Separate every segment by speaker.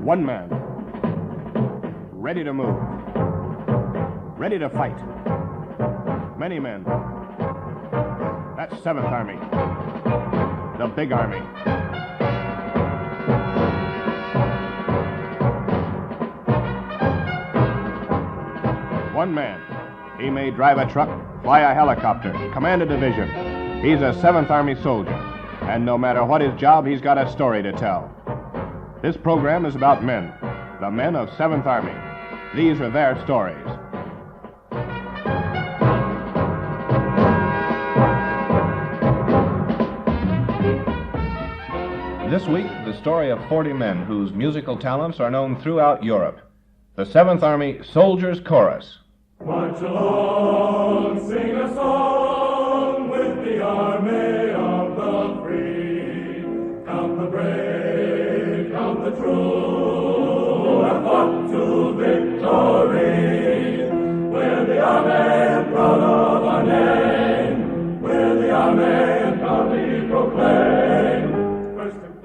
Speaker 1: One man. Ready to move. Ready to fight. Many men. That's 7th Army. The big army. One man. He may drive a truck, fly a helicopter, command a division. He's a 7th Army soldier. And no matter what his job, he's got a story to tell. This program is about men. The men of 7th Army. These are their stories. This week, the story of 40 men whose musical talents are known throughout Europe. The 7th Army Soldiers Chorus.
Speaker 2: March along, sing a song with the army of the free. Count the brave, count the true, who have fought to victory. We're the army, proud of our name. We're the army, proudly proclaim.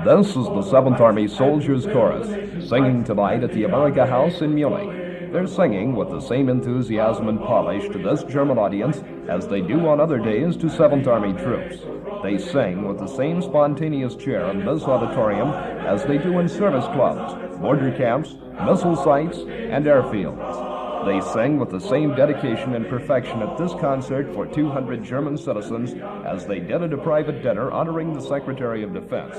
Speaker 3: This is the 7th Army Soldiers Chorus, singing tonight at the Amerikahaus in Munich. They're singing with the same enthusiasm and polish to this German audience as they do on other days to 7th Army troops. They sing with the same spontaneous cheer in this auditorium as they do in service clubs, border camps, missile sites, and airfields. They sing with the same dedication and perfection at this concert for 200 German citizens as they did at a private dinner honoring the Secretary of Defense.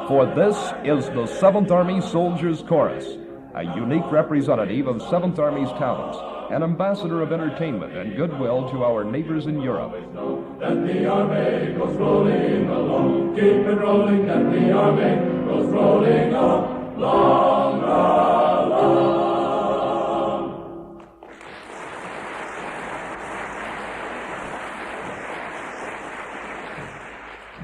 Speaker 3: For this is the 7th Army Soldiers Chorus, a unique representative of 7th Army's talents, an ambassador of entertainment and goodwill to our neighbors in Europe.
Speaker 2: That the army goes rolling along, keep it rolling, that the army goes rolling along, along.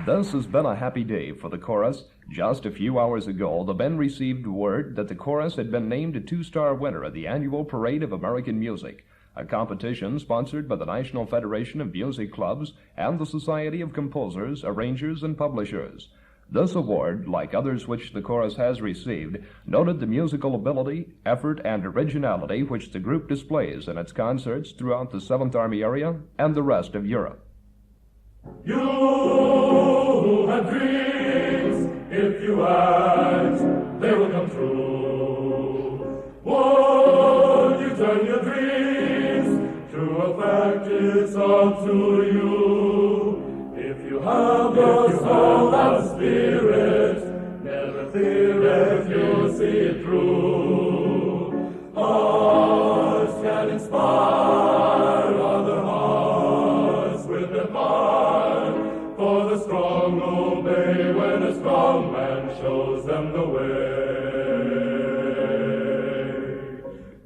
Speaker 3: This has been a happy day for the chorus. Just a few hours ago, the men received word that the chorus had been named a 2-star winner at the annual Parade of American Music, a competition sponsored by the National Federation of Music Clubs and the Society of Composers, Arrangers, and Publishers. This award, like others which the chorus has received, noted the musical ability, effort, and originality which the group displays in its concerts throughout the 7th Army area and the rest of Europe.
Speaker 2: You who have dreams, if you act, they will come true. Won't you turn your dreams to a fact? It's up to you. If you have the soul and spirit, never fear if you see it through. Hearts can inspire other hearts with their heart. For the strong obey when a strong man shows them the way.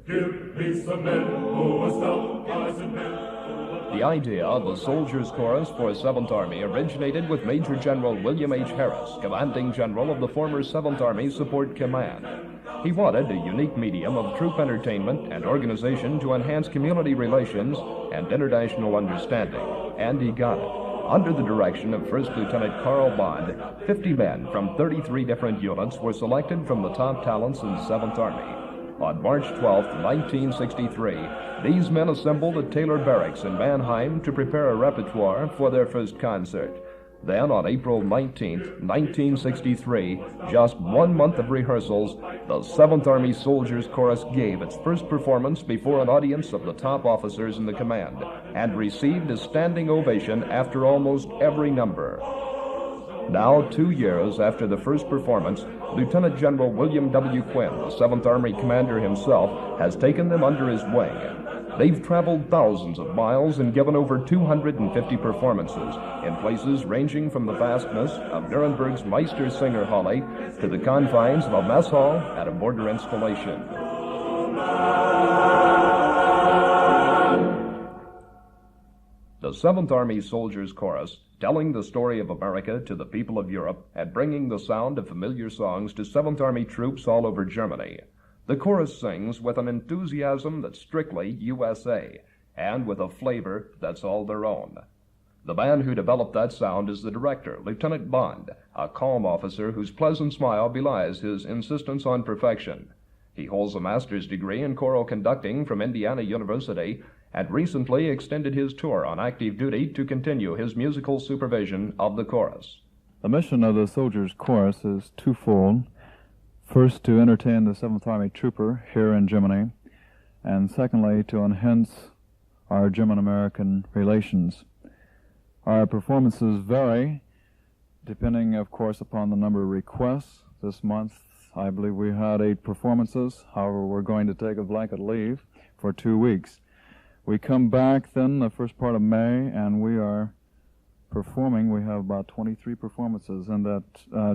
Speaker 2: Give me some men who are Stout Hearted Men.
Speaker 3: The idea of the Soldiers Chorus for 7th Army originated with Major General William H. Harris, Commanding General of the former 7th Army Support Command. He wanted a unique medium of troop entertainment and organization to enhance community relations and international understanding, and he got it. Under the direction of First Lieutenant Carl Bond, 50 men from 33 different units were selected from the top talents in 7th Army. On March 12, 1963, these men assembled at Taylor Barracks in Mannheim to prepare a repertoire for their first concert. Then, on April 19, 1963, just 1 month of rehearsals, the 7th Army Soldiers Chorus gave its first performance before an audience of the top officers in the command and received a standing ovation after almost every number. Now, 2 years after the first performance, Lieutenant General William W. Quinn, the 7th Army commander himself, has taken them under his wing. They've traveled thousands of miles and given over 250 performances in places ranging from the vastness of Nuremberg's Meistersingerhalle to the confines of a mess hall at a border installation. The 7th Army Soldiers Chorus, telling the story of America to the people of Europe and bringing the sound of familiar songs to 7th Army troops all over Germany. The chorus sings with an enthusiasm that's strictly USA, and with a flavor that's all their own. The man who developed that sound is the director, Lieutenant Bond, a calm officer whose pleasant smile belies his insistence on perfection. He holds a master's degree in choral conducting from Indiana University and recently extended his tour on active duty to continue his musical supervision of the chorus.
Speaker 4: The mission of the Soldiers' Chorus is twofold. First, to entertain the 7th Army trooper here in Germany, and secondly, to enhance our German-American relations. Our performances vary, depending, of course, upon the number of requests. This month, I believe we had 8 performances. However, we're going to take a blanket leave for 2 weeks. We come back then the first part of May, and we are performing. We have about 23 performances, and that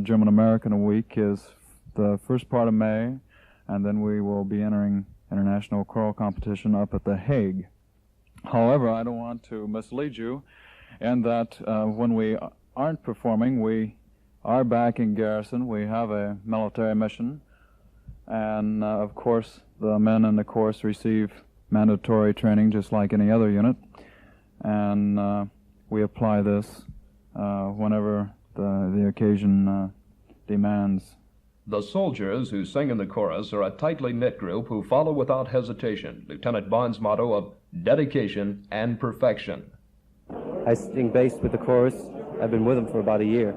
Speaker 4: German-American week is the first part of May, and then we will be entering international choral competition up at The Hague. However, I don't want to mislead you in that when we aren't performing, we are back in garrison. We have a military mission, and of course the men in the chorus receive mandatory training just like any other unit, and we apply this whenever the occasion demands.
Speaker 3: The soldiers who sing in the chorus are a tightly knit group who follow without hesitation Lieutenant Bond's motto of dedication and perfection.
Speaker 5: I sing bass with the chorus. I've been with them for about a year.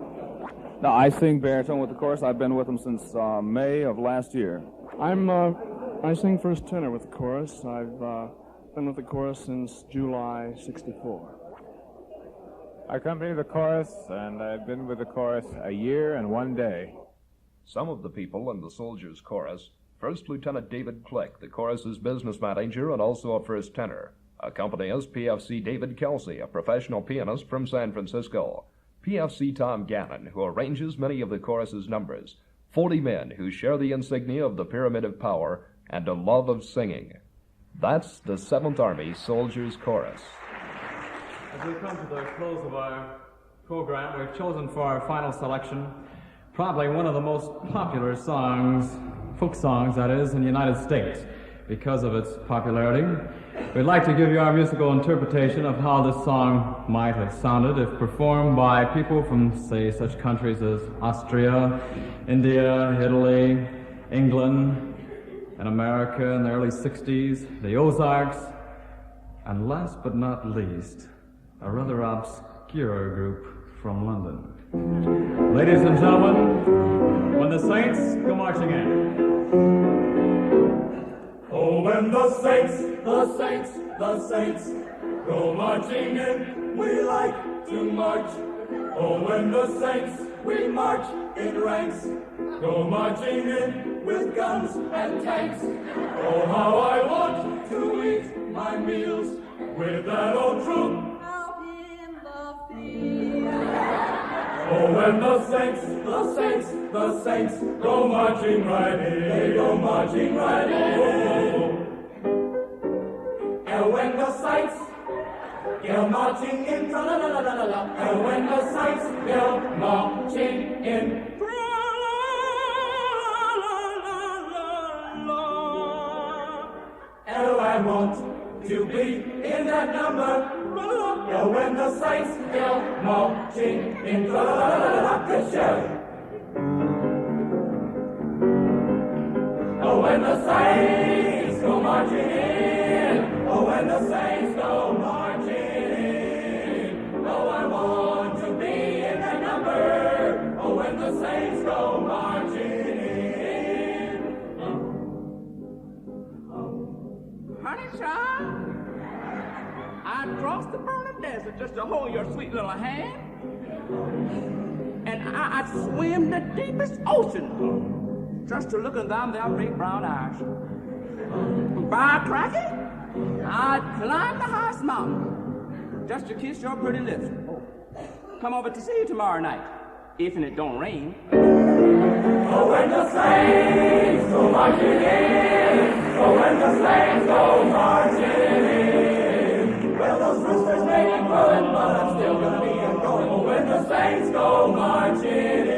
Speaker 6: No, I sing baritone with the chorus. I've been with them since May of last year.
Speaker 7: I sing first tenor with the chorus. I've been with the chorus since July '64.
Speaker 8: I accompany the chorus, and I've been with the chorus a year and 1 day.
Speaker 3: Some of the people in the soldiers' chorus: First Lieutenant David Click, the chorus's business manager and also a first tenor. Accompany us PFC David Kelsey, a professional pianist from San Francisco. PFC Tom Gannon, who arranges many of the chorus's numbers. 40 men who share the insignia of the Pyramid of Power and a love of singing. That's the 7th Army Soldiers' Chorus.
Speaker 9: As we come to the close of our program, we've chosen for our final selection probably one of the most popular songs, folk songs that is, in the United States because of its popularity. We'd like to give you our musical interpretation of how this song might have sounded if performed by people from, say, such countries as Austria, India, Italy, England, and America in the early 60s, the Ozarks, and last but not least, a rather obscure group from London. Ladies and gentlemen, when the Saints go marching in.
Speaker 2: Oh, when the Saints go marching in, we like to march. Oh, when the Saints, we march in ranks, go marching in with guns and tanks. Oh, how I want to eat my meals with that old troop out in the field. Oh, when the Saints go marching right in, they go marching right in. And when the Saints go marching in, tra-la-la-la-la-la, and when the Saints go marching in, oh, I want to be in that number. Oh, when the Saints go marching in, good show. Oh, when the Saints go marching in, oh, when the Saints go marching in, oh, I want to be in that number. Oh, when the Saints go marching in.
Speaker 10: Honey, child, I'd cross the burning desert just to hold your sweet little hand. And I'd swim the deepest ocean just to look in them big brown eyes. Firecracker, I'd climb the highest mountain just to kiss your pretty lips. Come over to see you tomorrow night, if and it don't rain.
Speaker 2: Oh, when the Saints go marching in, oh, when the Saints go marching in, well, those roosters may be crowing, but I'm still gonna be going. Oh, when the Saints go marching in,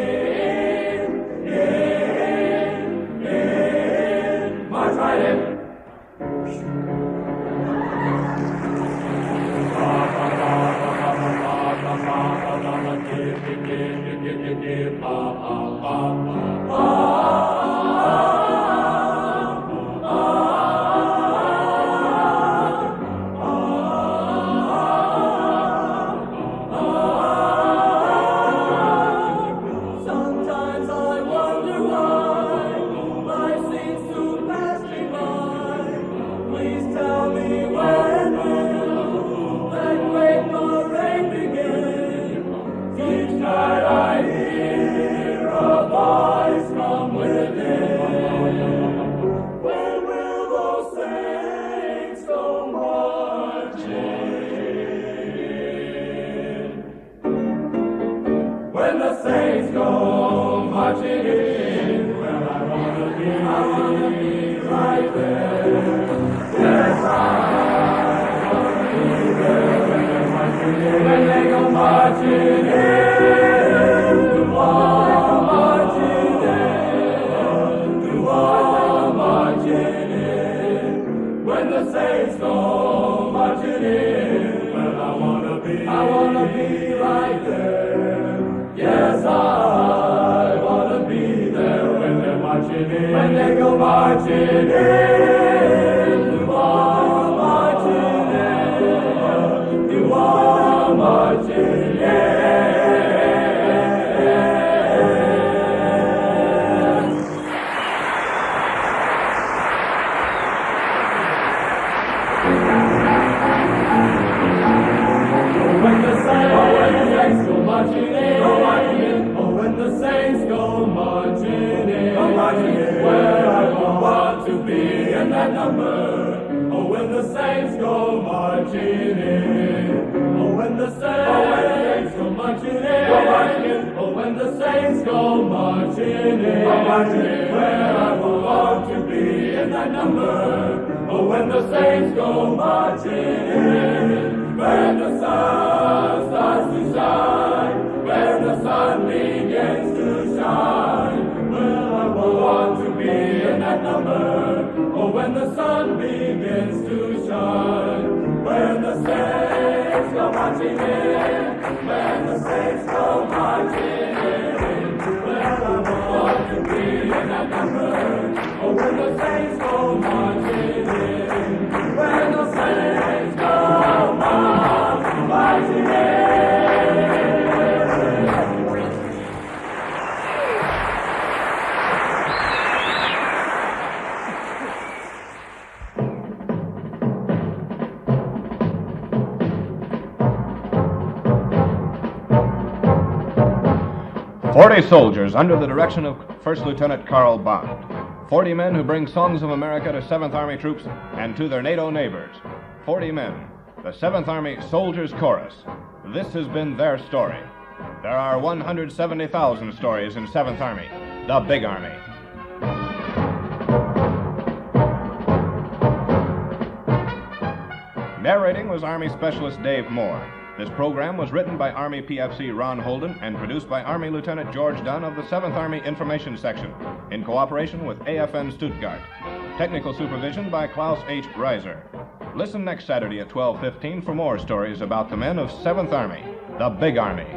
Speaker 2: march right in. wanna be right there. Yes, I wanna be there when they're marching in. When they go marching in, to war marching in, to war marching in. When the saints go marching in, well, I wanna be right there. Yes, I wanna be there when they're marching in. When they go marching in, to war marching in, to war marching in. When the saints go marching in, oh, when the saints go marching in, where I want to be in that number. Oh, when the saints go marching in, oh, when the saints go marching in, oh, when the saints go marching in, where I want to be in that number. Oh, when the saints go marching in, when the sun starts to shine, when the sun begins to shine, well, I want to be in that number. Oh, when the sun begins to shine, when the saints go marching in, when the saints go marching in, well, I want to be in that number. Oh, when the saints go marching in, when the saints go marching in.
Speaker 1: "40 soldiers under the direction of First Lieutenant Carl Bond. 40 men who bring songs of America to 7th Army troops and to their NATO neighbors. 40 men, the 7th Army Soldiers Chorus. This has been their story. There are 170,000 stories in 7th Army, the Big Army. Narrating was Army Specialist Dave Moore. This program was written by Army PFC Ron Holden and produced by Army Lieutenant George Dunn of the 7th Army Information Section in cooperation with AFN Stuttgart. Technical supervision by Klaus H. Reiser. Listen next Saturday at 12:15 for more stories about the men of 7th Army, the Big Army.